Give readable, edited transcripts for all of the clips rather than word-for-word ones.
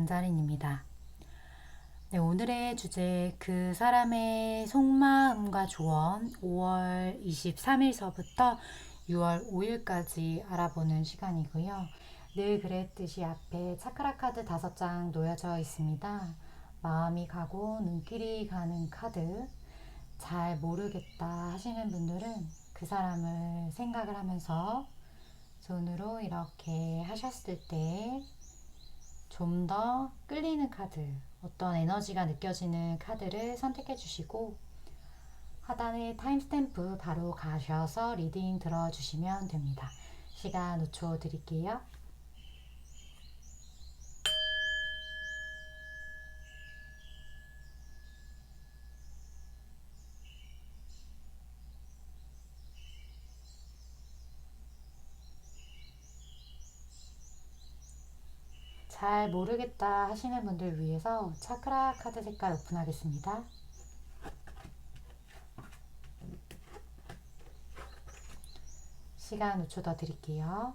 강자린입니다. 네, 오늘의 주제 그 사람의 속마음과 조언 5월 23일서부터 6월 5일까지 알아보는 시간이고요. 늘 그랬듯이 앞에 차크라 카드 5장 놓여져 있습니다. 마음이 가고 눈길이 가는 카드. 잘 모르겠다 하시는 분들은 그 사람을 생각을 하면서 손으로 이렇게 하셨을 때 좀 더 끌리는 카드, 어떤 에너지가 느껴지는 카드를 선택해 주시고 하단에 타임스탬프 바로 가셔서 리딩 들어주시면 됩니다. 시간 5초 드릴게요. 잘 모르겠다 하시는 분들 위해서 차크라 카드 색깔 오픈하겠습니다. 시간 5초 더 드릴게요.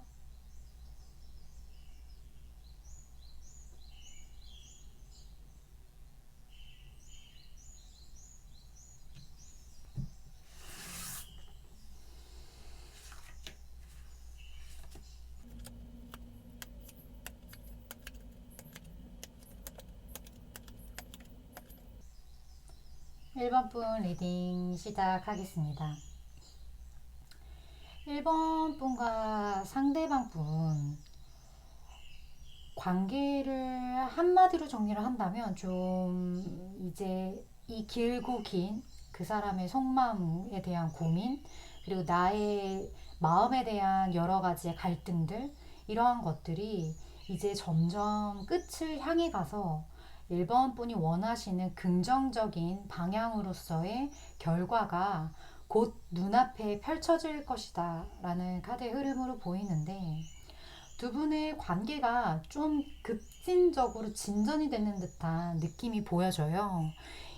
1번 분 리딩 시작하겠습니다. 1번 분과 상대방 분 관계를 한마디로 정리를 한다면 좀 이제 이 길고 긴 그 사람의 속마음에 대한 고민, 그리고 나의 마음에 대한 여러 가지의 갈등들, 이러한 것들이 이제 점점 끝을 향해 가서 1번 분이 원하시는 긍정적인 방향으로서의 결과가 곧 눈앞에 펼쳐질 것이다 라는 카드의 흐름으로 보이는데, 두 분의 관계가 좀 급진적으로 진전이 되는 듯한 느낌이 보여져요.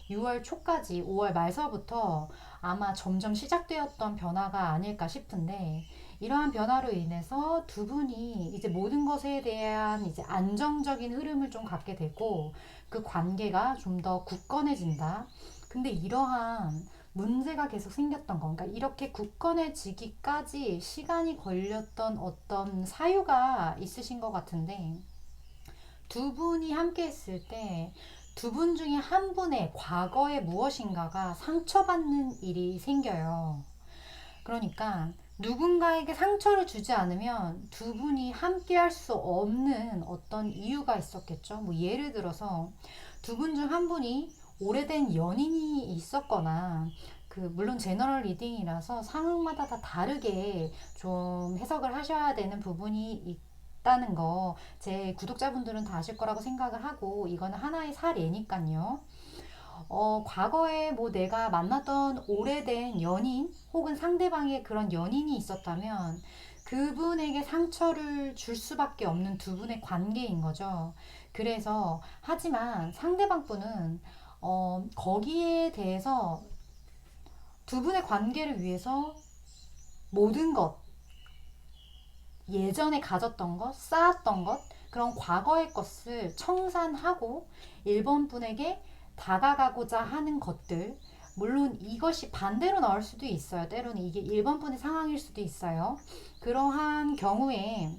6월 초까지 5월 말서부터 아마 점점 시작되었던 변화가 아닐까 싶은데, 이러한 변화로 인해서 두 분이 이제 모든 것에 대한 이제 안정적인 흐름을 좀 갖게 되고 그 관계가 좀 더 굳건해진다. 근데 이러한 문제가 계속 생겼던 건, 그러니까 이렇게 굳건해지기까지 시간이 걸렸던 어떤 사유가 있으신 것 같은데, 두 분이 함께 했을 때 두 분 중에 한 분의 과거에 무엇인가가 상처받는 일이 생겨요. 그러니까 누군가에게 상처를 주지 않으면 두 분이 함께 할 수 없는 어떤 이유가 있었겠죠. 뭐 예를 들어서 두 분 중 한 분이 오래된 연인이 있었거나, 물론 제너럴 리딩이라서 상황마다 다 다르게 좀 해석을 하셔야 되는 부분이 있다는 거 제 구독자분들은 다 아실 거라고 생각을 하고, 이거는 하나의 사례니까요. 과거에 뭐 내가 만났던 오래된 연인 혹은 상대방의 그런 연인이 있었다면 그분에게 상처를 줄 수밖에 없는 두 분의 관계인 거죠. 그래서 하지만 상대방 분은 거기에 대해서 두 분의 관계를 위해서 모든 것, 예전에 가졌던 것, 쌓았던 것, 그런 과거의 것을 청산하고 1번 분에게 다가가고자 하는 것들, 물론 이것이 반대로 나올 수도 있어요. 때로는 이게 1번 분의 상황일 수도 있어요. 그러한 경우에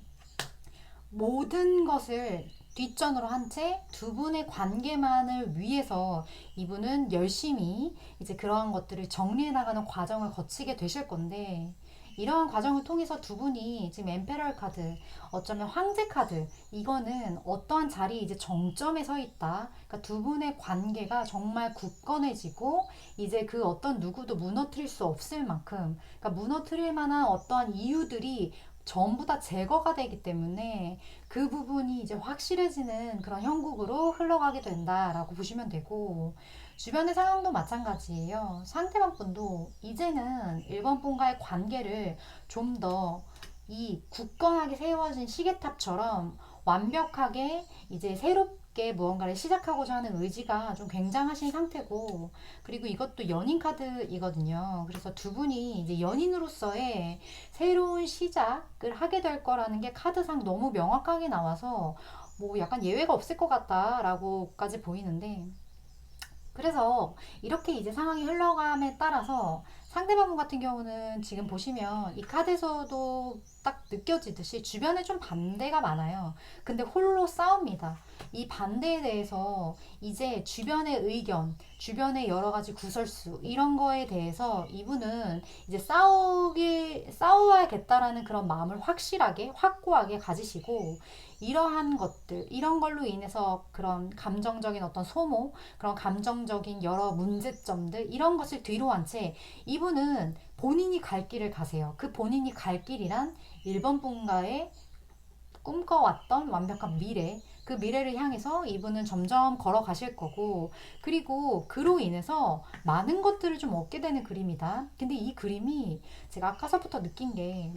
모든 것을 뒷전으로 한 채 두 분의 관계만을 위해서 이분은 열심히 이제 그러한 것들을 정리해 나가는 과정을 거치게 되실 건데, 이러한 과정을 통해서 두 분이 지금 엠페럴 카드, 어쩌면 황제 카드, 이거는 어떠한 자리에 이제 정점에 서 있다. 그러니까 두 분의 관계가 정말 굳건해지고 이제 그 어떤 누구도 무너뜨릴 수 없을 만큼, 그러니까 무너뜨릴 만한 어떠한 이유들이 전부 다 제거가 되기 때문에 그 부분이 이제 확실해지는 그런 형국으로 흘러가게 된다라고 보시면 되고, 주변의 상황도 마찬가지예요. 상대방 분도 이제는 1번 분과의 관계를 좀 더 이 굳건하게 세워진 시계탑처럼 완벽하게 이제 새롭게 무언가를 시작하고자 하는 의지가 좀 굉장하신 상태고, 그리고 이것도 연인 카드이거든요. 그래서 두 분이 이제 연인으로서의 새로운 시작을 하게 될 거라는 게 카드상 너무 명확하게 나와서 뭐 약간 예외가 없을 것 같다라고까지 보이는데, 그래서 이렇게 이제 상황이 흘러감에 따라서 상대방 분 같은 경우는 지금 보시면 이 카드에서도 딱 느껴지듯이 주변에 좀 반대가 많아요. 근데 홀로 싸웁니다. 이 반대에 대해서 이제 주변의 의견, 주변의 여러 가지 구설수, 이런 거에 대해서 이분은 이제 싸워야겠다라는 그런 마음을 확실하게, 확고하게 가지시고, 이러한 것들, 이런 걸로 인해서 그런 감정적인 어떤 소모, 그런 감정적인 여러 문제점들, 이런 것을 뒤로 한 채 이분은 본인이 갈 길을 가세요. 그 본인이 갈 길이란 1번 분과의 꿈꿔왔던 완벽한 미래, 그 미래를 향해서 이분은 점점 걸어가실 거고, 그리고 그로 인해서 많은 것들을 좀 얻게 되는 그림이다. 근데 이 그림이 제가 아까서부터 느낀 게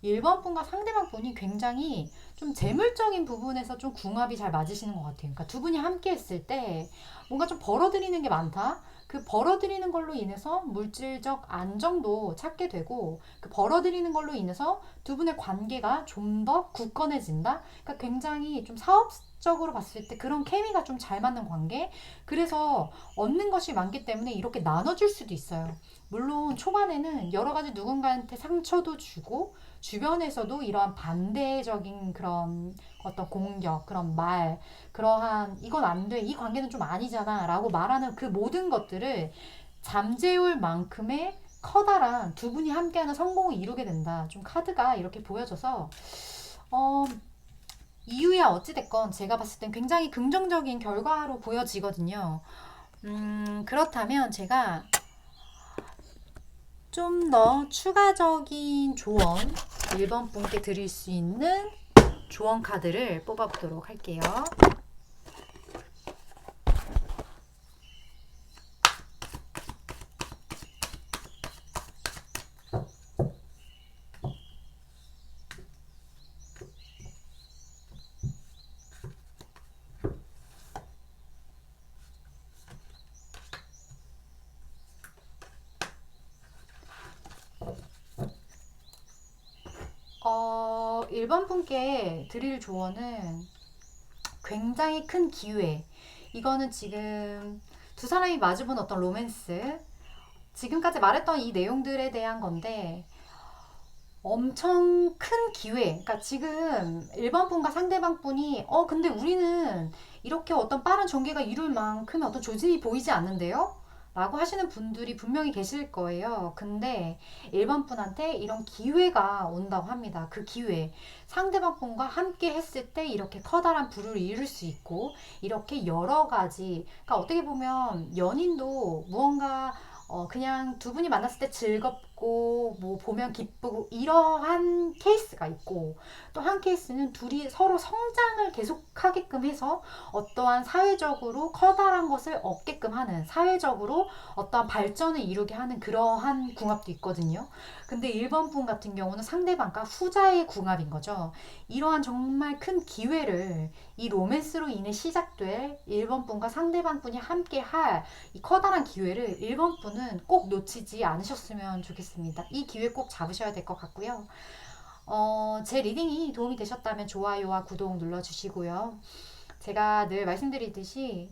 1번 분과 상대방 분이 굉장히 좀 재물적인 부분에서 좀 궁합이 잘 맞으시는 것 같아요. 그러니까 두 분이 함께 했을 때 뭔가 좀 벌어들이는 게 많다. 그 벌어들이는 걸로 인해서 물질적 안정도 찾게 되고, 그 벌어들이는 걸로 인해서 두 분의 관계가 좀 더 굳건해진다. 그러니까 굉장히 좀 사업적으로 봤을 때 그런 케미가 좀 잘 맞는 관계. 그래서 얻는 것이 많기 때문에 이렇게 나눠줄 수도 있어요. 물론 초반에는 여러 가지 누군가한테 상처도 주고, 주변에서도 이러한 반대적인 그런 어떤 공격, 그런 말, 그러한 이건 안 돼, 이 관계는 좀 아니잖아 라고 말하는 그 모든 것들을 잠재울 만큼의 커다란 두 분이 함께하는 성공을 이루게 된다. 좀 카드가 이렇게 보여져서 어, 이유야 어찌됐건 제가 봤을 땐 굉장히 긍정적인 결과로 보여지거든요. 그렇다면 제가 좀 더 추가적인 조언 1번 분께 드릴 수 있는 조언 카드를 뽑아보도록 할게요. 어, 1번 분께 드릴 조언은 굉장히 큰 기회. 이거는 지금 두 사람이 마주본 어떤 로맨스, 지금까지 말했던 이 내용들에 대한 건데, 엄청 큰 기회. 그러니까 지금 1번 분과 상대방 분이, 근데 우리는 이렇게 어떤 빠른 전개가 이룰 만큼의 어떤 조짐이 보이지 않는데요? 라고 하시는 분들이 분명히 계실 거예요. 근데 1번 분한테 이런 기회가 온다고 합니다. 그 기회. 상대방 분과 함께 했을 때 이렇게 커다란 부를 이룰 수 있고, 이렇게 여러 가지, 그러니까 어떻게 보면 연인도 무언가 그냥 두 분이 만났을 때 즐겁고 뭐 보면 기쁘고 이러한 케이스가 있고, 또 한 케이스는 둘이 서로 성장을 계속하게끔 해서 어떠한 사회적으로 커다란 것을 얻게끔 하는, 사회적으로 어떠한 발전을 이루게 하는 그러한 궁합도 있거든요. 근데 1번 분 같은 경우는 상대방과 후자의 궁합인 거죠. 이러한 정말 큰 기회를, 이 로맨스로 인해 시작될 1번 분과 상대방 분이 함께 할 이 커다란 기회를 1번 분은 꼭 놓치지 않으셨으면 좋겠습니다. 이 기회 꼭 잡으셔야 될 것 같고요. 제 리딩이 도움이 되셨다면 좋아요와 구독 눌러주시고요. 제가 늘 말씀드리듯이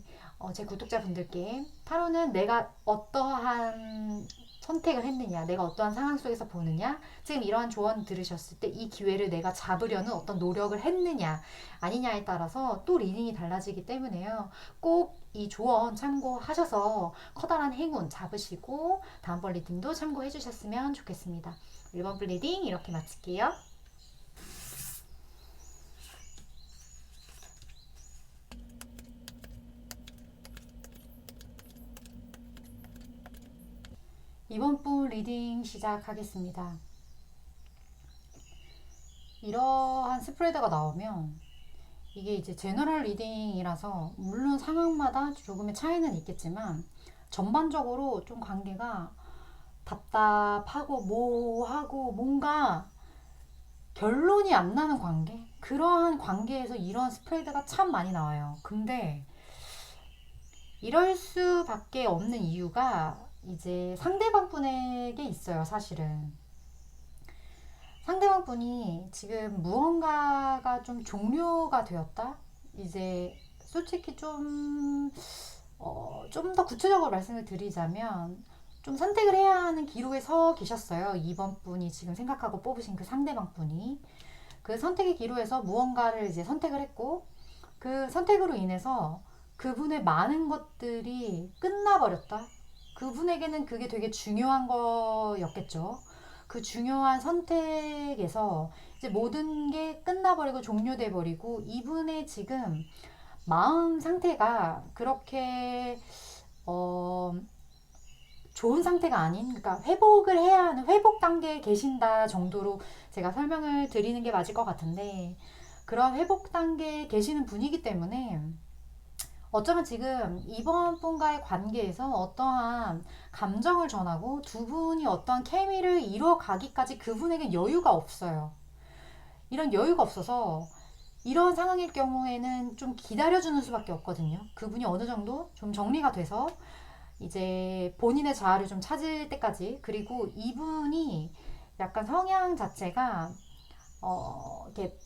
제 구독자분들께 타로는 내가 어떠한 선택을 했느냐, 내가 어떠한 상황 속에서 보느냐, 지금 이러한 조언 들으셨을 때 이 기회를 내가 잡으려는 어떤 노력을 했느냐, 아니냐에 따라서 또 리딩이 달라지기 때문에요. 꼭 이 조언 참고하셔서 커다란 행운 잡으시고 다음번 리딩도 참고해 주셨으면 좋겠습니다. 1번 리딩 이렇게 마칠게요. 이번 분 리딩 시작하겠습니다. 이러한 스프레드가 나오면 이게 이제 제너럴 리딩이라서 물론 상황마다 조금의 차이는 있겠지만 전반적으로 좀 관계가 답답하고 모호하고 뭔가 결론이 안 나는 관계? 그러한 관계에서 이런 스프레드가 참 많이 나와요. 근데 이럴 수밖에 없는 이유가 이제 상대방 분에게 있어요, 사실은. 상대방 분이 지금 무언가가 좀 종료가 되었다? 이제 솔직히 좀 더 구체적으로 말씀을 드리자면 좀 선택을 해야 하는 기로에 서 계셨어요. 2번 분이 지금 생각하고 뽑으신 그 상대방 분이. 그 선택의 기로에서 무언가를 이제 선택을 했고 그 선택으로 인해서 그분의 많은 것들이 끝나버렸다. 그분에게는 그게 되게 중요한 거였겠죠. 그 중요한 선택에서 이제 모든 게 끝나버리고 종료돼 버리고 이분의 지금 마음 상태가 그렇게 어, 좋은 상태가 아닌, 그러니까 회복을 해야 하는 회복 단계에 계신다 정도로 제가 설명을 드리는 게 맞을 것 같은데, 그런 회복 단계에 계시는 분이기 때문에 어쩌면 지금 이번 분과의 관계에서 어떠한 감정을 전하고 두 분이 어떠한 케미를 이뤄가기까지 그분에게 여유가 없어요. 이런 여유가 없어서 이런 상황일 경우에는 좀 기다려주는 수밖에 없거든요. 그분이 어느 정도 좀 정리가 돼서 이제 본인의 자아를 좀 찾을 때까지. 그리고 이분이 약간 성향 자체가 이렇게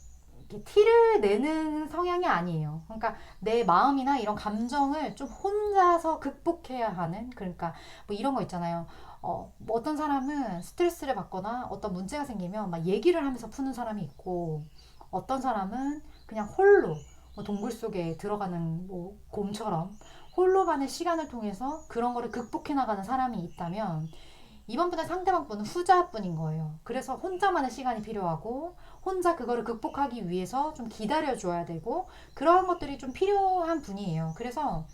티를 내는 성향이 아니에요. 그러니까 내 마음이나 이런 감정을 좀 혼자서 극복해야 하는, 그러니까 뭐 이런 거 있잖아요. 뭐 어떤 사람은 스트레스를 받거나 어떤 문제가 생기면 막 얘기를 하면서 푸는 사람이 있고, 어떤 사람은 그냥 홀로 뭐 동굴 속에 들어가는 뭐 곰처럼 홀로만의 시간을 통해서 그런 거를 극복해 나가는 사람이 있다면, 이번 분의 상대방 분은 후자분인 거예요. 그래서 혼자만의 시간이 필요하고 혼자 그거를 극복하기 위해서 좀 기다려줘야 되고 그러한 것들이 좀 필요한 분이에요. 그래서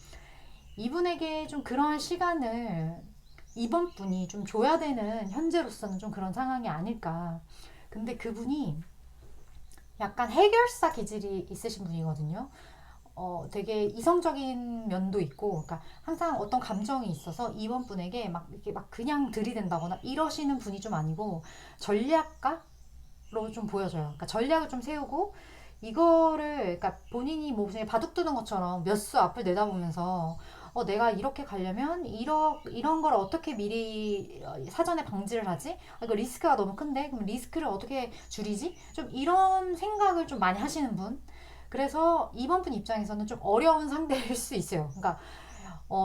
이분에게 좀 그러한 시간을 이번 분이 좀 줘야 되는, 현재로서는 좀 그런 상황이 아닐까. 근데 그분이 약간 해결사 기질이 있으신 분이거든요. 되게 이성적인 면도 있고, 그러니까 항상 어떤 감정이 있어서 이번 분에게 막 이렇게 막 그냥 들이댄다거나 이러시는 분이 좀 아니고 전략가로 좀 보여져요. 그러니까 전략을 좀 세우고 이거를, 그러니까 본인이 뭐 그냥 바둑 두는 것처럼 몇 수 앞을 내다보면서 내가 이렇게 가려면 이런 걸 어떻게 미리 사전에 방지를 하지? 이거 리스크가 너무 큰데 그럼 리스크를 어떻게 줄이지? 좀 이런 생각을 좀 많이 하시는 분. 그래서 이번 분 입장에서는 좀 어려운 상대일 수 있어요. 그러니까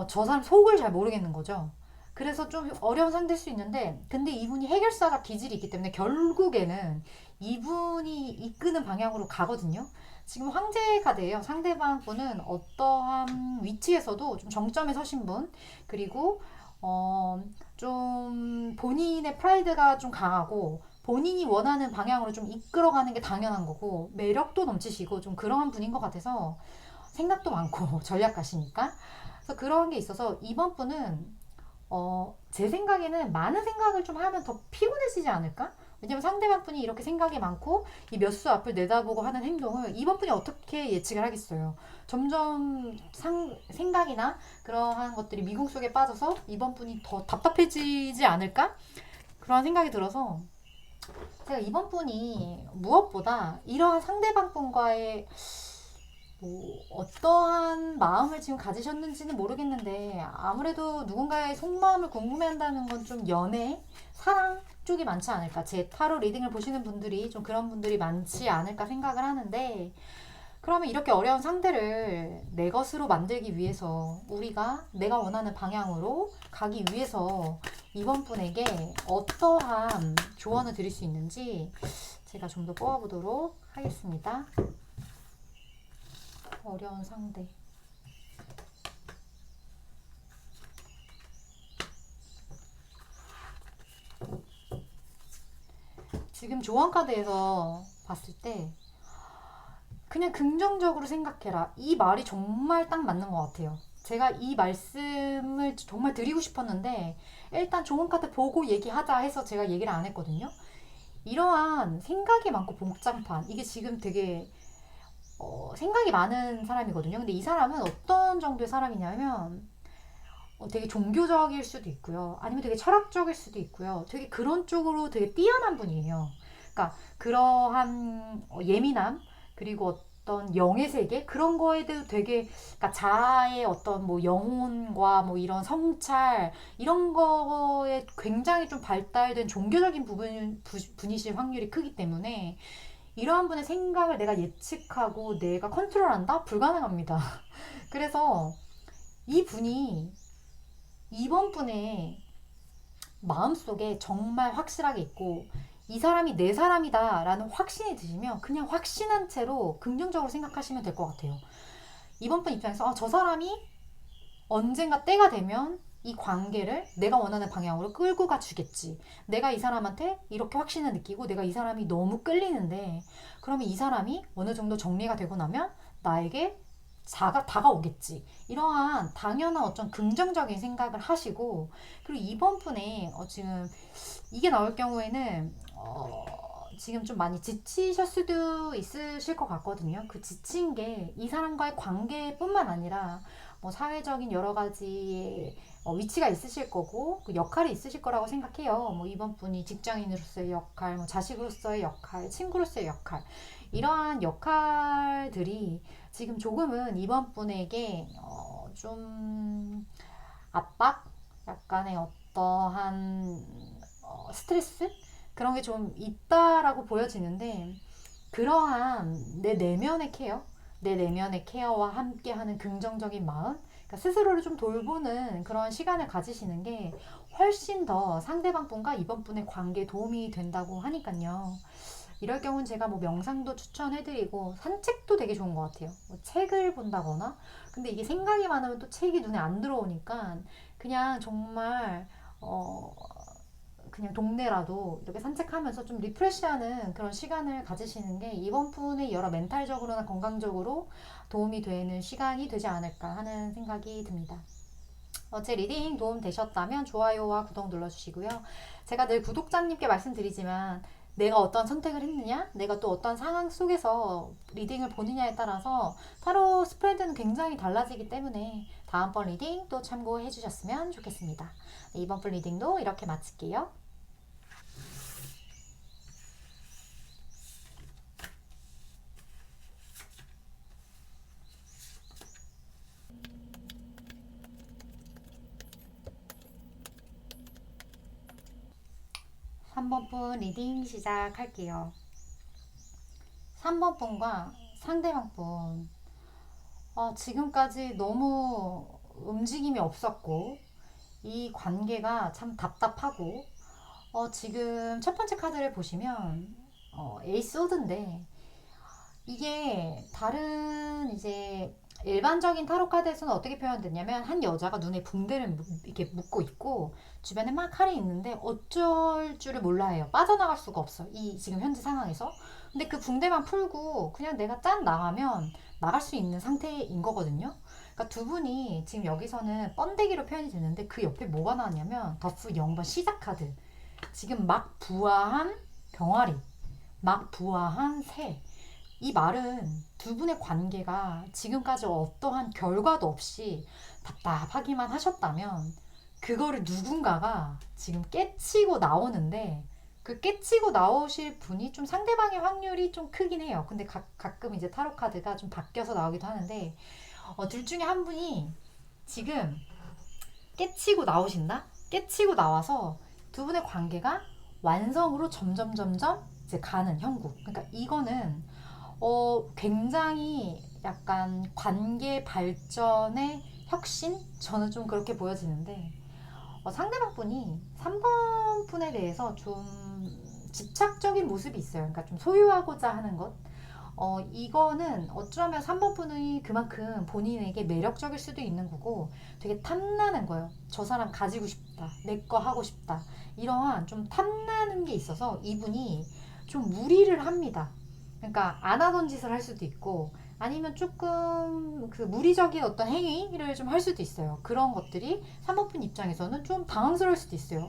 저 사람 속을 잘 모르겠는 거죠. 그래서 좀 어려운 상대일 수 있는데, 근데 이분이 해결사가 기질이 있기 때문에 결국에는 이분이 이끄는 방향으로 가거든요. 지금 황제 카드예요. 상대방 분은 어떠한 위치에서도 좀 정점에 서신 분, 그리고 좀 본인의 프라이드가 좀 강하고 본인이 원하는 방향으로 좀 이끌어가는 게 당연한 거고 매력도 넘치시고 좀 그러한 분인 것 같아서, 생각도 많고 전략가시니까. 그래서 그런 게 있어서 이번 분은 제 생각에는 많은 생각을 좀 하면 더 피곤해지지 않을까? 왜냐면 상대방 분이 이렇게 생각이 많고 이 몇 수 앞을 내다보고 하는 행동을 이번 분이 어떻게 예측을 하겠어요. 점점 생각이나 그러한 것들이 미궁 속에 빠져서 이번 분이 더 답답해지지 않을까? 그런 생각이 들어서 제가 이번 분이 무엇보다 이러한 상대방 분과의 뭐 어떠한 마음을 지금 가지셨는지는 모르겠는데 아무래도 누군가의 속마음을 궁금해한다는 건 좀 연애, 사랑 쪽이 많지 않을까. 제 타로 리딩을 보시는 분들이 좀 그런 분들이 많지 않을까 생각을 하는데, 그러면 이렇게 어려운 상대를 내 것으로 만들기 위해서 우리가 내가 원하는 방향으로 가기 위해서 이번 분에게 어떠한 조언을 드릴 수 있는지 제가 좀 더 뽑아보도록 하겠습니다. 어려운 상대. 지금 조언 카드에서 봤을 때 그냥 긍정적으로 생각해라. 이 말이 정말 딱 맞는 것 같아요. 제가 이 말씀을 정말 드리고 싶었는데 일단 조언 카드 보고 얘기하자 해서 제가 얘기를 안 했거든요. 이러한 생각이 많고 복잡한, 이게 지금 되게 생각이 많은 사람이거든요. 근데 이 사람은 어떤 정도의 사람이냐면 되게 종교적일 수도 있고요. 아니면 되게 철학적일 수도 있고요. 되게 그런 쪽으로 되게 뛰어난 분이에요. 그러니까 그러한 예민함, 그리고 어떤 영의 세계 그런 거에 대해서 되게, 그러니까 자아의 어떤 뭐 영혼과 뭐 이런 성찰 이런 거에 굉장히 좀 발달된 종교적인 분이실 확률이 크기 때문에 이러한 분의 생각을 내가 예측하고 내가 컨트롤한다? 불가능합니다. 그래서 이분이 이번 분의 마음속에 정말 확실하게 있고 이 사람이 내 사람이다 라는 확신이 드시면 그냥 확신한 채로 긍정적으로 생각하시면 될 것 같아요. 이번 분 입장에서 저 사람이 언젠가 때가 되면 이 관계를 내가 원하는 방향으로 끌고 가주겠지. 내가 이 사람한테 이렇게 확신을 느끼고 내가 이 사람이 너무 끌리는데 그러면 이 사람이 어느 정도 정리가 되고 나면 나에게 다가오겠지. 이러한 당연한 어떤 긍정적인 생각을 하시고 그리고 이번 분의 지금 이게 나올 경우에는 지금 좀 많이 지치실 수도 있으실 것 같거든요. 그 지친 게 이 사람과의 관계뿐만 아니라 뭐 사회적인 여러 가지의 위치가 있으실 거고 그 역할이 있으실 거라고 생각해요. 뭐 이번 분이 직장인으로서의 역할, 뭐 자식으로서의 역할, 친구로서의 역할 이러한 역할들이 지금 조금은 이번 분에게 좀 압박, 약간의 어떠한 스트레스 그런 게 좀 있다라고 보여지는데 그러한 내 내면의 케어, 내 내면의 케어와 함께하는 긍정적인 마음, 그러니까 스스로를 좀 돌보는 그런 시간을 가지시는 게 훨씬 더 상대방 분과 이번 분의 관계에 도움이 된다고 하니까요. 이럴 경우는 제가 뭐 명상도 추천해드리고 산책도 되게 좋은 것 같아요. 뭐 책을 본다거나. 근데 이게 생각이 많으면 또 책이 눈에 안 들어오니까 그냥 정말 그냥 동네라도 이렇게 산책하면서 좀 리프레시하는 그런 시간을 가지시는 게 이번 분의 여러 멘탈적으로나 건강적으로 도움이 되는 시간이 되지 않을까 하는 생각이 듭니다. 제 리딩 도움 되셨다면 좋아요와 구독 눌러주시고요. 제가 늘 구독자님께 말씀드리지만 내가 어떤 선택을 했느냐, 내가 또 어떤 상황 속에서 리딩을 보느냐에 따라서 타로 스프레드는 굉장히 달라지기 때문에 다음번 리딩 또 참고해 주셨으면 좋겠습니다. 네, 이번 분 리딩도 이렇게 마칠게요. 3번 분 리딩 시작할게요. 3번 분과 상대방 분 지금까지 너무 움직임이 없었고 이 관계가 참 답답하고 지금 첫 번째 카드를 보시면 에이스 오드인데 이게 다른 이제 일반적인 타로 카드에서는 어떻게 표현됐냐면 한 여자가 눈에 붕대를 이렇게 묶고 있고 주변에 막 칼이 있는데 어쩔 줄을 몰라 해요. 빠져나갈 수가 없어. 이 지금 현재 상황에서. 근데 그 붕대만 풀고 그냥 내가 짠 나가면 나갈 수 있는 상태인 거거든요. 그러니까 두 분이 지금 여기서는 번데기로 표현이 되는데 그 옆에 뭐가 나왔냐면 더프 0번 시작 카드. 지금 막 부화한 병아리, 막 부화한 새. 이 말은 두 분의 관계가 지금까지 어떠한 결과도 없이 답답하기만 하셨다면 그거를 누군가가 지금 깨치고 나오는데 그 깨치고 나오실 분이 좀 상대방의 확률이 좀 크긴 해요. 근데 가끔 이제 타로 카드가 좀 바뀌어서 나오기도 하는데 둘 중에 한 분이 지금 깨치고 나오신다? 깨치고 나와서 두 분의 관계가 완성으로 점점 이제 가는 형국. 그러니까 이거는 굉장히 약간 관계 발전의 혁신? 저는 좀 그렇게 보여지는데 상대방 분이 3번 분에 대해서 좀 집착적인 모습이 있어요. 그러니까 좀 소유하고자 하는 것. 이거는 어쩌면 3번 분이 그만큼 본인에게 매력적일 수도 있는 거고 되게 탐나는 거예요. 저 사람 가지고 싶다. 내 거 하고 싶다. 이러한 좀 탐나는 게 있어서 이분이 좀 무리를 합니다. 그러니까 안 하던 짓을 할 수도 있고 아니면 조금 그 무리적인 어떤 행위를 좀 할 수도 있어요. 그런 것들이 사모분 입장에서는 좀 당황스러울 수도 있어요.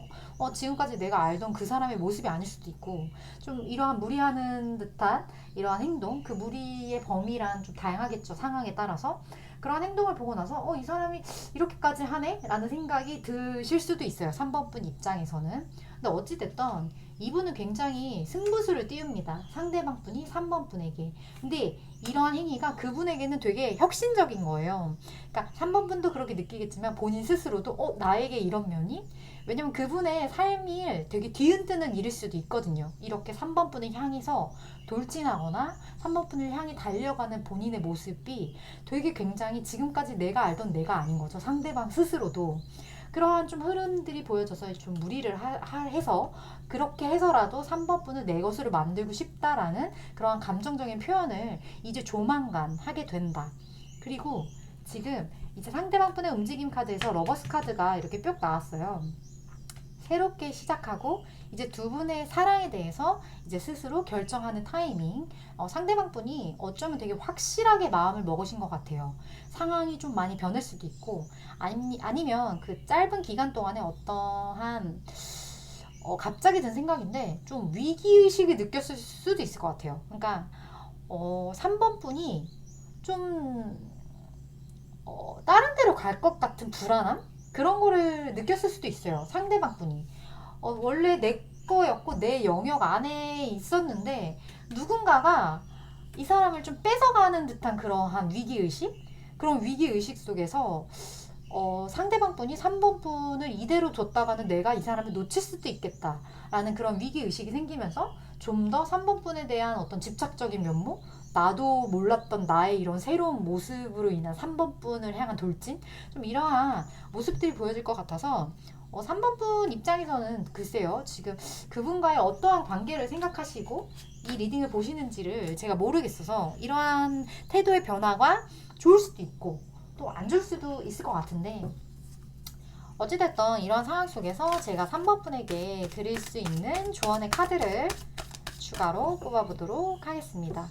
지금까지 내가 알던 그 사람의 모습이 아닐 수도 있고 좀 이러한 무리하는 듯한 이러한 행동, 그 무리의 범위란 좀 다양하겠죠. 상황에 따라서. 그런 행동을 보고 나서 이 사람이 이렇게까지 하네? 라는 생각이 드실 수도 있어요. 3번 분 입장에서는. 근데 어찌됐든 이분은 굉장히 승부수를 띄웁니다. 상대방 분이 3번 분에게. 근데 이러한 행위가 그분에게는 되게 혁신적인 거예요. 그러니까 3번 분도 그렇게 느끼겠지만 본인 스스로도 나에게 이런 면이? 왜냐면 그분의 삶이 되게 뒤흔드는 일일 수도 있거든요. 이렇게 3번 분을 향해서 돌진하거나 3번 분을 향해 달려가는 본인의 모습이 되게 굉장히 지금까지 내가 알던 내가 아닌 거죠. 상대방 스스로도. 그러한 좀 흐름들이 보여져서 좀 무리를 해서 그렇게 해서라도 3번 분을 내 것으로 만들고 싶다라는 그러한 감정적인 표현을 이제 조만간 하게 된다. 그리고 지금 이제 상대방 분의 움직임 카드에서 러버스 카드가 이렇게 뿅 나왔어요. 새롭게 시작하고 이제 두 분의 사랑에 대해서 이제 스스로 결정하는 타이밍. 상대방 분이 어쩌면 되게 확실하게 마음을 먹으신 것 같아요. 상황이 좀 많이 변할 수도 있고 아니면 그 짧은 기간 동안에 어떠한 갑자기 든 생각인데 좀 위기의식이 느꼈을 수도 있을 것 같아요. 그러니까 3번 분이 좀 다른 데로 갈 것 같은 불안함? 그런 거를 느꼈을 수도 있어요. 상대방 분이. 원래 내 거였고 내 영역 안에 있었는데 누군가가 이 사람을 좀 뺏어가는 듯한 그러한 위기의식? 그런 위기의식 속에서 상대방 분이 3번 분을 이대로 뒀다가는 내가 이 사람을 놓칠 수도 있겠다라는 그런 위기의식이 생기면서 좀 더 3번 분에 대한 어떤 집착적인 면모? 나도 몰랐던 나의 이런 새로운 모습으로 인한 3번 분을 향한 돌진? 좀 이러한 모습들이 보여질 것 같아서 3번 분 입장에서는 글쎄요, 지금 그분과의 어떠한 관계를 생각하시고 이 리딩을 보시는지를 제가 모르겠어서 이러한 태도의 변화가 좋을 수도 있고 또 안 좋을 수도 있을 것 같은데, 어찌됐든 이런 상황 속에서 제가 3번 분에게 드릴 수 있는 조언의 카드를 추가로 뽑아보도록 하겠습니다.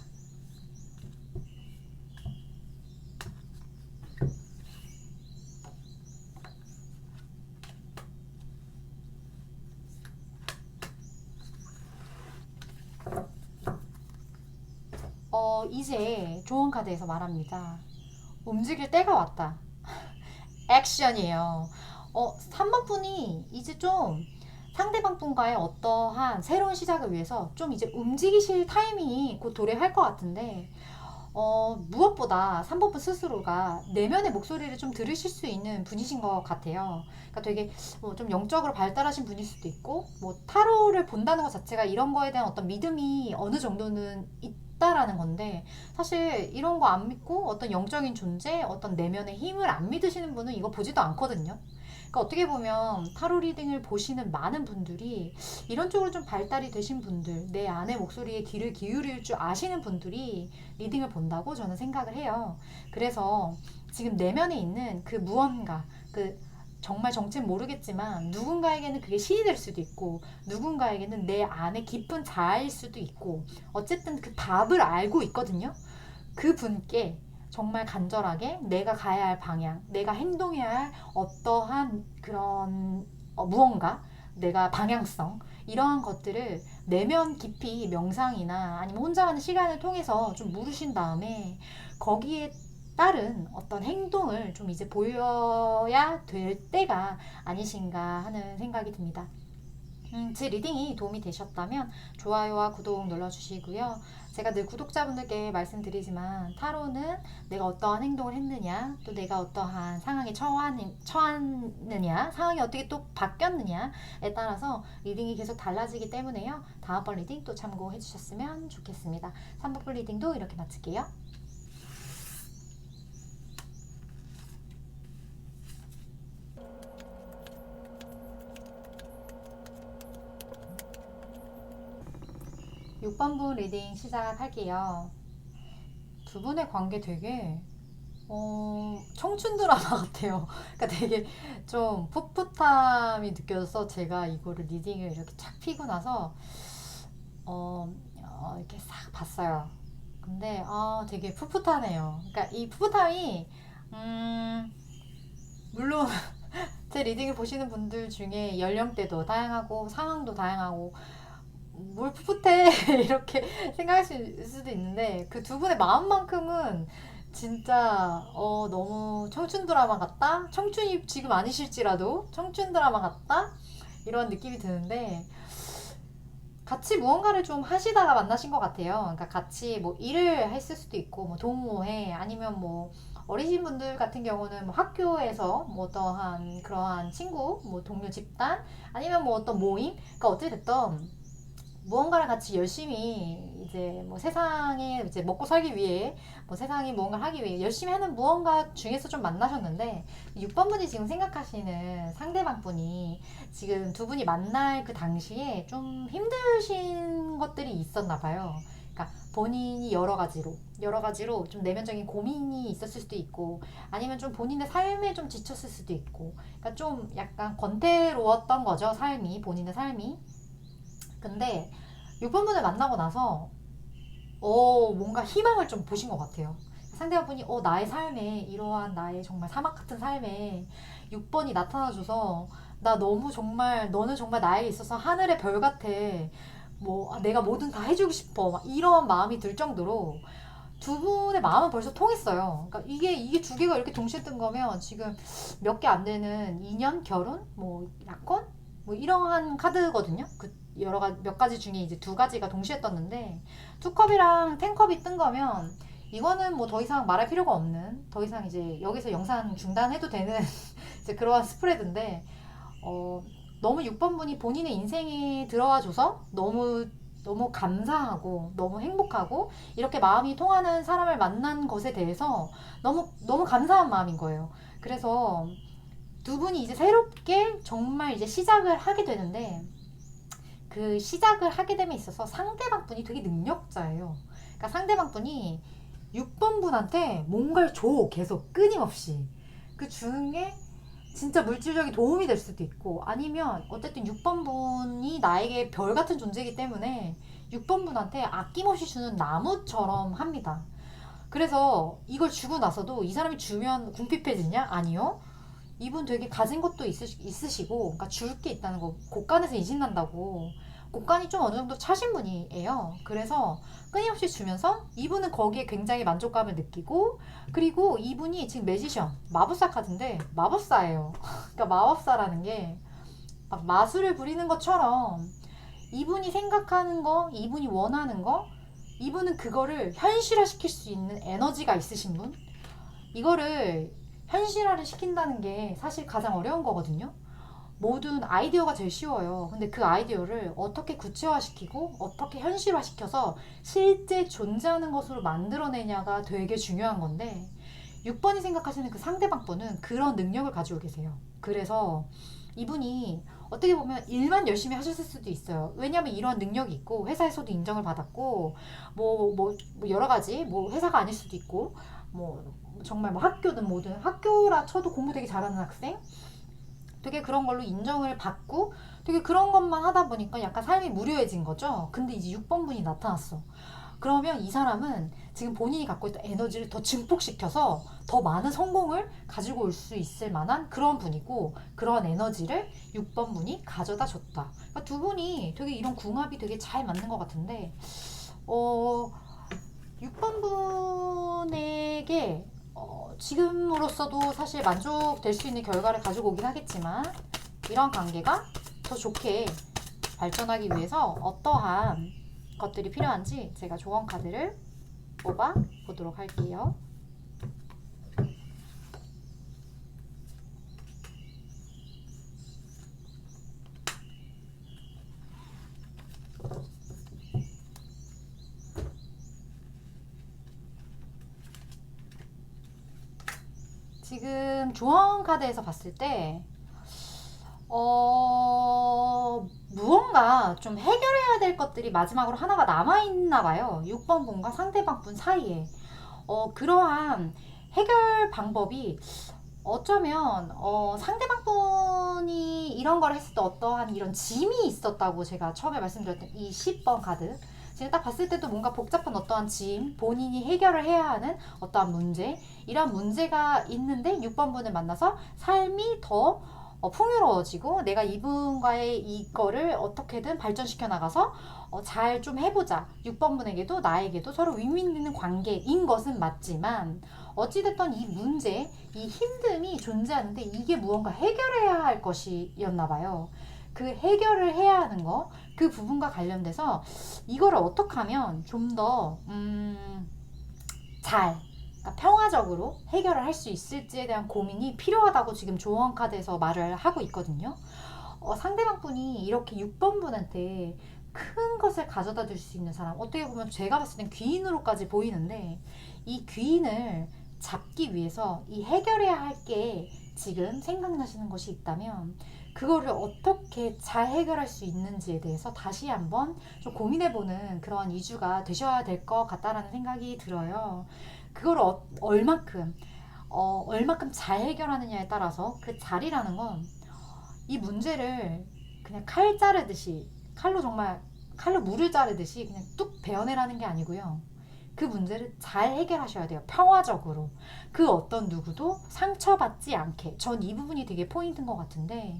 이제 조언 카드에서 말합니다. 움직일 때가 왔다. 액션이에요. 3번 분이 이제 좀 상대방 분과의 어떠한 새로운 시작을 위해서 좀 이제 움직이실 타이밍이 곧 도래할 것 같은데, 무엇보다 3번 분 스스로가 내면의 목소리를 좀 들으실 수 있는 분이신 것 같아요. 그러니까 되게 좀 영적으로 발달하신 분일 수도 있고, 뭐 타로를 본다는 것 자체가 이런 거에 대한 어떤 믿음이 어느 정도는 있다라는 건데, 사실 이런 거 안 믿고 어떤 영적인 존재, 어떤 내면의 힘을 안 믿으시는 분은 이거 보지도 않거든요. 그러니까 어떻게 보면 타로 리딩을 보시는 많은 분들이 이런 쪽으로 좀 발달이 되신 분들, 내 안의 목소리에 귀를 기울일 줄 아시는 분들이 리딩을 본다고 저는 생각을 해요. 그래서 지금 내면에 있는 그 무언가, 그 정말 정체는 모르겠지만 누군가에게는 그게 신이 될 수도 있고 누군가에게는 내 안에 깊은 자아일 수도 있고, 어쨌든 그 답을 알고 있거든요. 그 분께 정말 간절하게 내가 가야 할 방향, 내가 행동해야 할 어떠한 그런 무언가, 내가 방향성, 이러한 것들을 내면 깊이 명상이나 아니면 혼자 하는 시간을 통해서 좀 물으신 다음에 거기에 따른 어떤 행동을 좀 이제 보여야 될 때가 아니신가 하는 생각이 듭니다. 제 리딩이 도움이 되셨다면 좋아요와 구독 눌러주시고요. 제가 늘 구독자분들께 말씀드리지만 타로는 내가 어떠한 행동을 했느냐, 또 내가 어떠한 상황에 처하느냐, 상황이 어떻게 또 바뀌었느냐에 따라서 리딩이 계속 달라지기 때문에요. 다음번 리딩 또 참고해 주셨으면 좋겠습니다. 3번 리딩도 이렇게 마칠게요. 6번분 리딩 시작할게요. 두 분의 관계 되게 청춘 드라마 같아요. 그러니까 되게 좀 풋풋함이 느껴져서 제가 이거를 리딩을 이렇게 착 피고 나서 이렇게 싹 봤어요. 근데 되게 풋풋하네요. 그러니까 이 풋풋함이 물론 제 리딩을 보시는 분들 중에 연령대도 다양하고 상황도 다양하고 뭘 풋풋해 이렇게 생각할 수도 있는데, 그 두 분의 마음만큼은 진짜 너무 청춘 드라마 같다? 청춘이 지금 아니실지라도 청춘 드라마 같다? 이런 느낌이 드는데, 같이 무언가를 좀 하시다가 만나신 것 같아요. 그러니까 같이 뭐 일을 했을 수도 있고, 뭐 동호회, 아니면 뭐 어리신 분들 같은 경우는 뭐 학교에서 뭐 어떠한 그러한 친구, 뭐 동료 집단, 아니면 뭐 어떤 모임, 그러니까 어찌됐든 무언가를 같이 열심히 이제 뭐 세상에 이제 먹고 살기 위해 뭐 세상에 무언가를 하기 위해 열심히 하는 무언가 중에서 좀 만나셨는데 6번 분이 지금 생각하시는 상대방 분이 지금 두 분이 만날 그 당시에 좀 힘드신 것들이 있었나 봐요. 그러니까 본인이 여러 가지로 좀 내면적인 고민이 있었을 수도 있고 아니면 좀 본인의 삶에 좀 지쳤을 수도 있고 그러니까 좀 약간 권태로웠던 거죠. 삶이 본인의 삶이. 근데 6번 분을 만나고 나서 뭔가 희망을 좀 보신 것 같아요. 상대방분이 나의 삶에 이러한 나의 정말 사막 같은 삶에 6번이 나타나줘서 나 너무 정말 너는 정말 나에게 있어서 하늘의 별 같아. 뭐 내가 뭐든 다 해주고 싶어. 막 이런 마음이 들 정도로 두 분의 마음은 벌써 통했어요. 그러니까 이게 두 개가 이렇게 동시에 뜬 거면 지금 몇 개 안 되는 인연, 결혼, 뭐 약혼, 뭐 이러한 카드거든요. 그 몇 가지 중에 이제 두 가지가 동시에 떴는데 투컵이랑 텐컵이 뜬 거면 이거는 뭐 더 이상 말할 필요가 없는 더 이상 이제 여기서 영상 중단해도 되는 이제 그러한 스프레드인데 너무 6번 분이 본인의 인생에 들어와줘서 너무 감사하고 너무 행복하고 이렇게 마음이 통하는 사람을 만난 것에 대해서 너무 감사한 마음인 거예요. 그래서 두 분이 이제 새롭게 정말 이제 시작을 하게 되는데 그 시작을 하게 됨에 있어서 상대방 분이 되게 능력자예요. 그러니까 상대방 분이 6번 분한테 뭔가를 줘 계속 끊임없이 그 중에 진짜 물질적인 도움이 될 수도 있고 아니면 어쨌든 6번 분이 나에게 별 같은 존재이기 때문에 6번 분한테 아낌없이 주는 나무처럼 합니다. 그래서 이걸 주고 나서도 이 사람이 주면 궁핍해지냐? 아니요. 이분 되게 가진 것도 있으시고 그러니까 줄 게 있다는 거 곳간에서 인신난다고 곡간이 좀 어느 정도 차신 분이에요. 그래서 끊임없이 주면서 이분은 거기에 굉장히 만족감을 느끼고 그리고 이분이 지금 매지션 마법사 카드인데 마법사예요. 그러니까 마법사라는 게 막 마술을 부리는 것처럼 이분이 생각하는 거, 이분이 원하는 거, 이분은 그거를 현실화시킬 수 있는 에너지가 있으신 분. 이거를 현실화를 시킨다는 게 사실 가장 어려운 거거든요. 모든 아이디어가 제일 쉬워요. 근데 그 아이디어를 어떻게 구체화시키고 어떻게 현실화시켜서 실제 존재하는 것으로 만들어내냐가 되게 중요한 건데 6번이 생각하시는 그 상대방 분은 그런 능력을 가지고 계세요. 그래서 이분이 어떻게 보면 일만 열심히 하셨을 수도 있어요. 왜냐면 이런 능력이 있고 회사에서도 인정을 받았고 뭐 여러 가지 뭐 회사가 아닐 수도 있고 뭐 정말 뭐 학교든 뭐든 학교라 쳐도 공부 되게 잘하는 학생 되게 그런 걸로 인정을 받고 되게 그런 것만 하다 보니까 약간 삶이 무료해진 거죠. 근데 이제 6번 분이 나타났어. 그러면 이 사람은 지금 본인이 갖고 있던 에너지를 더 증폭시켜서 더 많은 성공을 가지고 올 수 있을 만한 그런 분이고 그런 에너지를 6번 분이 가져다 줬다. 그러니까 두 분이 되게 이런 궁합이 되게 잘 맞는 것 같은데 6번 분에게 지금으로서도 사실 만족될 수 있는 결과를 가지고 오긴 하겠지만 이런 관계가 더 좋게 발전하기 위해서 어떠한 것들이 필요한지 제가 조언 카드를 뽑아 보도록 할게요. 지금 조언 카드에서 봤을 때 무언가 좀 해결해야 될 것들이 마지막으로 하나가 남아있나 봐요. 6번 분과 상대방 분 사이에. 그러한 해결 방법이 어쩌면 상대방 분이 이런 걸 했을 때 어떠한 이런 짐이 있었다고 제가 처음에 말씀드렸던 이 10번 카드 지금 딱 봤을 때도 뭔가 복잡한 어떠한 짐 본인이 해결을 해야 하는 어떠한 문제 이런 문제가 있는데 6번 분을 만나서 삶이 더 풍요로워지고 내가 이분과의 이거를 어떻게든 발전시켜 나가서 잘 좀 해보자. 6번 분에게도 나에게도 서로 윈윈되는 관계인 것은 맞지만 어찌됐든 이 문제, 이 힘듦이 존재하는데 이게 무언가 해결해야 할 것이었나 봐요. 그 해결을 해야 하는 거, 그 부분과 관련돼서 이거를 어떻게 하면 좀 더 잘, 그러니까 평화적으로 해결을 할 수 있을지에 대한 고민이 필요하다고 지금 조언 카드에서 말을 하고 있거든요. 상대방 분이 이렇게 6번 분한테 큰 것을 가져다 줄 수 있는 사람, 어떻게 보면 제가 봤을 땐 귀인으로까지 보이는데, 이 귀인을 잡기 위해서 이 해결해야 할 게 지금 생각나시는 것이 있다면 그거를 어떻게 잘 해결할 수 있는지에 대해서 다시 한번 좀 고민해보는 그러한 2주가 되셔야 될 것 같다라는 생각이 들어요. 그걸 얼마큼 잘 해결하느냐에 따라서 그 잘이라는 건 이 문제를 그냥 칼 자르듯이, 칼로 물을 자르듯이 그냥 뚝 베어내라는 게 아니고요. 그 문제를 잘 해결하셔야 돼요. 평화적으로. 그 어떤 누구도 상처받지 않게. 전 이 부분이 되게 포인트인 것 같은데,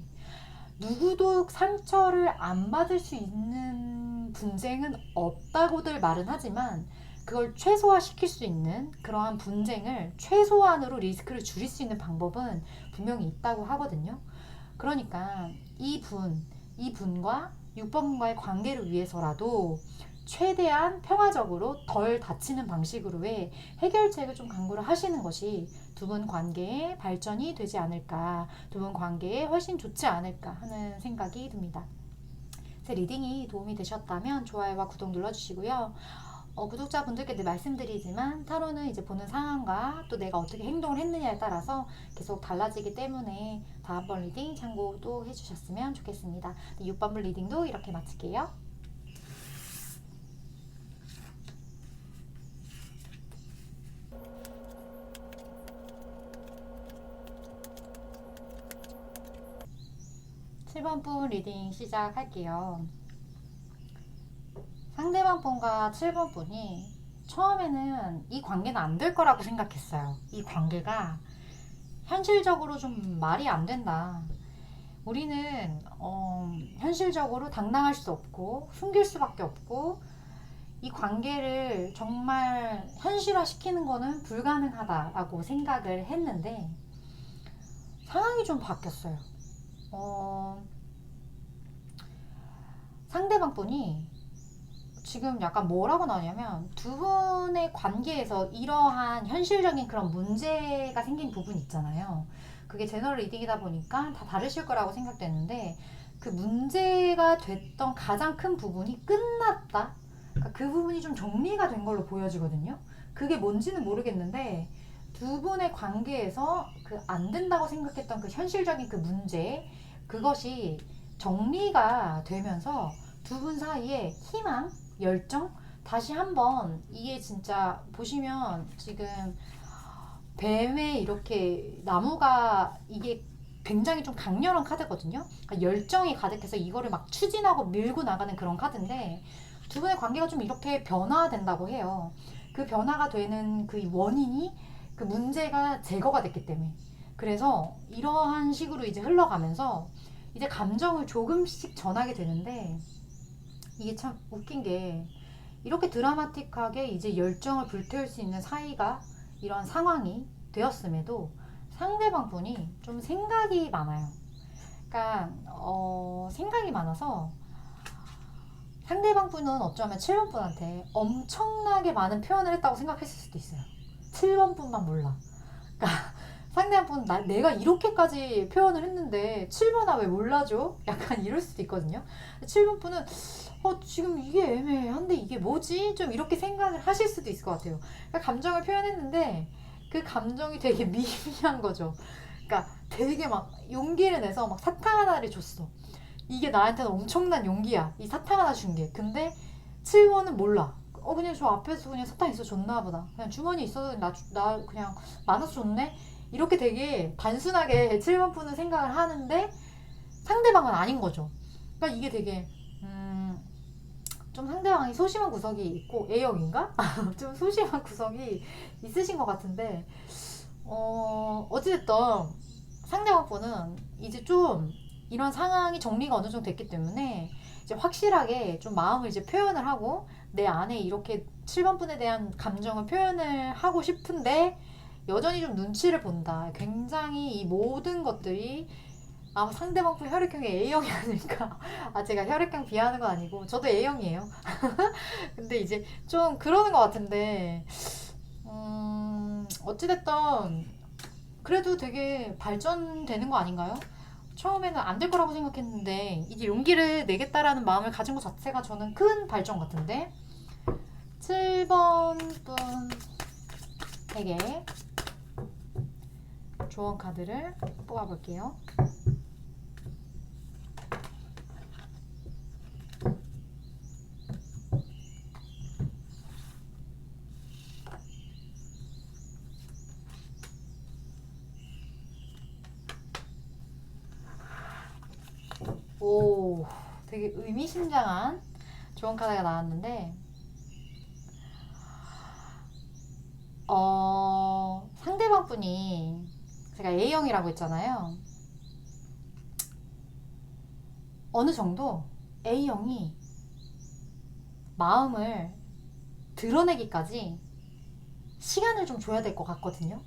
누구도 상처를 안 받을 수 있는 분쟁은 없다고들 말은 하지만, 그걸 최소화시킬 수 있는 그러한 분쟁을 최소한으로 리스크를 줄일 수 있는 방법은 분명히 있다고 하거든요. 그러니까 이분과 6번과의 관계를 위해서라도 최대한 평화적으로 덜 다치는 방식으로의 해결책을 좀 강구를 하시는 것이 두 분 관계의 발전이 되지 않을까, 두 분 관계에 훨씬 좋지 않을까 하는 생각이 듭니다. 제 리딩이 도움이 되셨다면 좋아요와 구독 눌러주시고요. 구독자분들께 늘 말씀드리지만 타로는 이제 보는 상황과 또 내가 어떻게 행동을 했느냐에 따라서 계속 달라지기 때문에 다음번 리딩 참고도 해주셨으면 좋겠습니다. 6번분 리딩도 이렇게 마칠게요. 칠번 분 리딩 시작할게요. 상대방 분과 7번 분이 처음에는 이 관계는 안 될 거라고 생각했어요. 이 관계가 현실적으로 좀 말이 안 된다. 우리는 현실적으로 당당할 수 없고 숨길 수밖에 없고 이 관계를 정말 현실화시키는 거는 불가능하다라고 생각을 했는데 상황이 좀 바뀌었어요. 상대방 분이 지금 약간 뭐라고 나오냐면 두 분의 관계에서 이러한 현실적인 그런 문제가 생긴 부분이 있잖아요. 그게 제너럴 리딩이다 보니까 다 다르실 거라고 생각되는데 그 문제가 됐던 가장 큰 부분이 끝났다. 그러니까 그 부분이 좀 정리가 된 걸로 보여지거든요. 그게 뭔지는 모르겠는데 두 분의 관계에서 그 안 된다고 생각했던 그 현실적인 그 문제, 그것이 정리가 되면서 두 분 사이에 희망, 열정? 다시 한번 이게 진짜 보시면 지금 뱀에 이렇게 나무가 이게 굉장히 좀 강렬한 카드거든요. 그러니까 열정이 가득해서 이거를 막 추진하고 밀고 나가는 그런 카드인데 두 분의 관계가 좀 이렇게 변화된다고 해요. 그 변화가 되는 그 원인이 그 문제가 제거가 됐기 때문에. 그래서 이러한 식으로 이제 흘러가면서 이제 감정을 조금씩 전하게 되는데 이게 참 웃긴 게 이렇게 드라마틱하게 이제 열정을 불태울 수 있는 사이가 이런 상황이 되었음에도 상대방 분이 좀 생각이 많아요. 그러니까 생각이 많아서 상대방 분은 어쩌면 7번 분한테 엄청나게 많은 표현을 했다고 생각했을 수도 있어요. 7번 분만 몰라. 그러니까 상대방 분 내가 이렇게까지 표현을 했는데 7번아 왜 몰라줘? 약간 이럴 수도 있거든요. 7번 분은 지금 이게 애매한데 이게 뭐지? 좀 이렇게 생각을 하실 수도 있을 것 같아요. 그러니까 감정을 표현했는데 그 감정이 되게 미미한 거죠. 그러니까 되게 막 용기를 내서 막 사탕 하나를 줬어. 이게 나한테는 엄청난 용기야. 이 사탕 하나 준 게. 근데 7번은 몰라. 그냥 저 앞에서 그냥 사탕 있어 줬나 보다. 그냥 주머니 있어서 나 그냥 많아서 줬네? 이렇게 되게 단순하게 7번 푸는 생각을 하는데 상대방은 아닌 거죠. 그러니까 이게 되게 좀 상대방이 소심한 구석이 있고 A형인가? 좀 소심한 구석이 있으신 것 같은데 어찌됐든 상대방 분은 이제 좀 이런 상황이 정리가 어느 정도 됐기 때문에 이제 확실하게 좀 마음을 이제 표현을 하고 내 안에 이렇게 7번 분에 대한 감정을 표현을 하고 싶은데 여전히 좀 눈치를 본다. 굉장히 이 모든 것들이 아마 상대방 분 혈액형이 A형이 아닐까. 아, 제가 혈액형 비하하는 건 아니고 저도 A형이에요. 근데 이제 좀 그러는 것 같은데 어찌됐든 그래도 되게 발전되는 거 아닌가요? 처음에는 안 될 거라고 생각했는데 이제 용기를 내겠다라는 마음을 가진 것 자체가 저는 큰 발전 같은데. 7번 분에게 조언 카드를 뽑아볼게요. 오, 되게 의미심장한 조언 카드가 나왔는데, 상대방 분이 제가 A형이라고 했잖아요. 어느 정도 A형이 마음을 드러내기까지 시간을 좀 줘야 될 것 같거든요.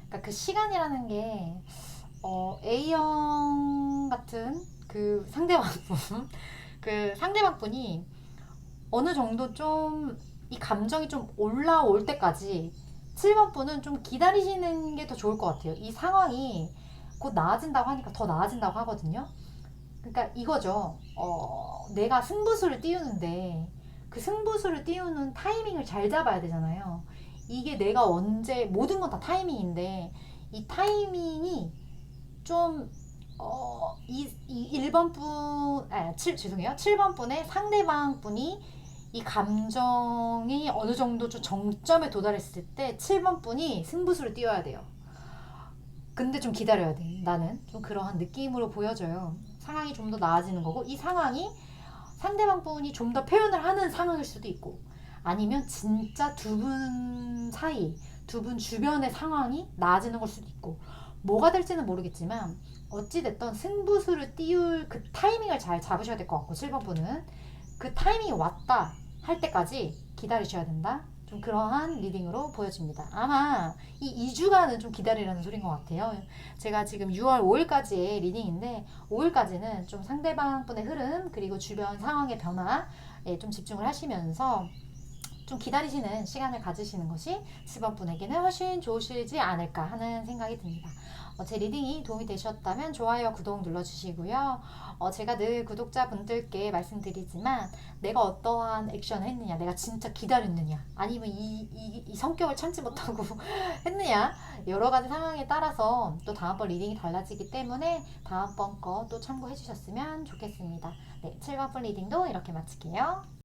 그러니까 그 시간이라는 게 A형 같은 그 상대방 분, 그 상대방 분이 어느 정도 좀 이 감정이 좀 올라올 때까지 7번 분은 좀 기다리시는 게 더 좋을 것 같아요. 이 상황이 곧 나아진다고 하니까 더 나아진다고 하거든요. 그러니까 이거죠. 내가 승부수를 띄우는데 그 승부수를 띄우는 타이밍을 잘 잡아야 되잖아요. 이게 내가 언제 모든 건 다 타이밍인데 이 타이밍이 좀 이 1번 분, 죄송해요. 7번 분의 상대방 분이 이 감정이 어느 정도 좀 정점에 도달했을 때 7번 분이 승부수를 띄워야 돼요. 근데 좀 기다려야 돼. 나는 좀 그러한 느낌으로 보여져요. 상황이 좀 더 나아지는 거고 이 상황이 상대방 분이 좀 더 표현을 하는 상황일 수도 있고 아니면 진짜 두 분 사이, 두 분 주변의 상황이 나아지는 걸 수도 있고 뭐가 될지는 모르겠지만 어찌됐든 승부수를 띄울 그 타이밍을 잘 잡으셔야 될 것 같고 7번 분은 그 타이밍이 왔다 할 때까지 기다리셔야 된다. 좀 그러한 리딩으로 보여집니다. 아마 이 2주간은 좀 기다리라는 소린 것 같아요. 제가 지금 6월 5일까지의 리딩인데 5일까지는 좀 상대방 분의 흐름 그리고 주변 상황의 변화에 좀 집중을 하시면서 좀 기다리시는 시간을 가지시는 것이 10번 분에게는 훨씬 좋으시지 않을까 하는 생각이 듭니다. 제 리딩이 도움이 되셨다면 좋아요와 구독 눌러주시고요. 제가 늘 구독자분들께 말씀드리지만 내가 어떠한 액션을 했느냐, 내가 진짜 기다렸느냐, 아니면 이 성격을 참지 못하고 했느냐, 여러 가지 상황에 따라서 또 다음번 리딩이 달라지기 때문에 다음번 거 또 참고해 주셨으면 좋겠습니다. 네, 7번 분 리딩도 이렇게 마칠게요.